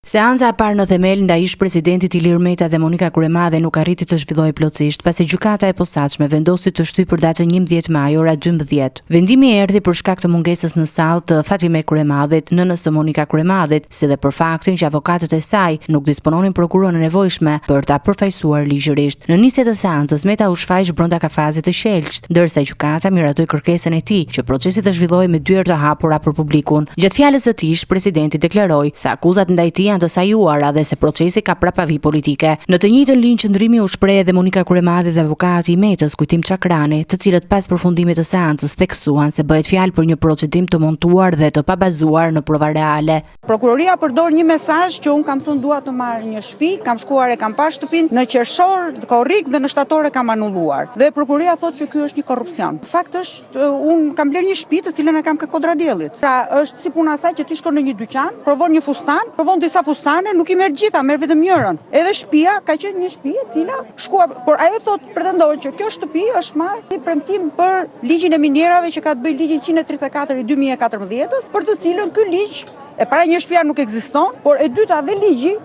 Seanca e parë në themel ndaj ish-presidentit Ilir Meta dhe Monika Kuremade nuk arriti të zhvillohej plotësisht, pasi gjykata e posaçme vendosi të shtyjë për datën 11 maj ora 12. Vendimi erdhi për shkak të mungesës në sallë të Fatime Kuremadit, nënës së Monika Kuremadit, si dhe për faktin që avokatët e saj nuk dispononin prokurorën e nevojshme për ta përfaqësuar ligjërisht. Në nisje të seancës, Meta u shfaq brenda kafazit të qelçt, ndërsa gjykata miratoi kërkesën e tij që procesi të zhvillohej me dyert të hapura për publikun. Gjatë fjalës së tij, presidenti deklaroi se akuzat ndaj tij janë të sajuara dhe se procesi ka prapavi politike. Në të njëjtën linjë qëndrimi u shpreh edhe Monika Kuremadi dhe avokati i Metës, Kujtim Çakrani, të cilët pas përfundimit të seancës theksuan se bëhet fjalë për një procedim të montuar dhe të pabazuar në prova reale. Prokuroria përdor një mesazh që un kam thënë dua të marr një shtëpi, kam shkuar e kam parë shtëpinë, në qershor, korrik dhe në shtator e kam anulluar. Dhe prokuroria thotë që ky është një korrupsion. Fakti është un kam bler një shtëpi të cilën e kam ke Kodradjellit. Pra është si puna saj që ti shkon në një dyqan, provon një fustan, provon disa fustane, nuk i merr gjitha, merr vetëm njërin. Edhe shtëpia ka qenë një shtëpi e cila shkua, por ajo thotë pretendon që kjo shtëpi është marrë si premtim për ligjin e minierave që ka të bëjë ligjin 134 i 2014-s, për të cilën ky ligj e para një shtëpia nuk ekziston, por e dyta dhe ligji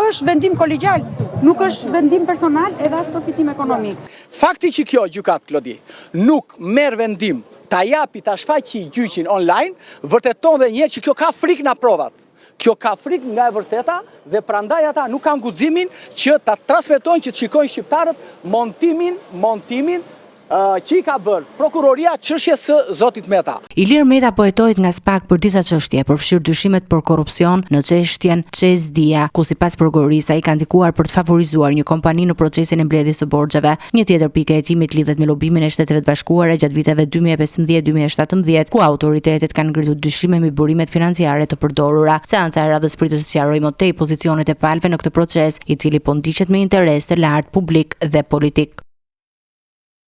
është vendim kolegjial, nuk është vendim personal edhe as përfitim ekonomik. Fakti që kjo gjykat Klodi nuk merr vendim ta japi ta shfaqi gjyqin online, vërteton dhe një herë që kjo ka frikë nga provat. Kjo ka frikë nga e vërteta dhe prandaj ata nuk kanë guximin që ta transmetojnë, që të shikojnë shqiptarët montimin që i ka bërë prokuroria çështjes së zotit Meta. Ilir Meta po hetohet nga SPAK për disa çështje, përfshirë dyshimet për korrupsion në çështjen Çezdia, ku sipas prokurorisë ai ka ndikuar për të favorizuar një kompani në procesin e mbledhjes së borxheve. Një tjetër pikë e timit lidhet me lobimin e Shteteve të Bashkuara gjatë viteve 2015-2017, ku autoritetet kanë ngritur dyshime mbi burimet financiare të përdorura. Seanca e radhës pritet të sqarojë më tej pozicionet e palëve në këtë proces, i cili po ndiqet me interes të lartë publik dhe politik.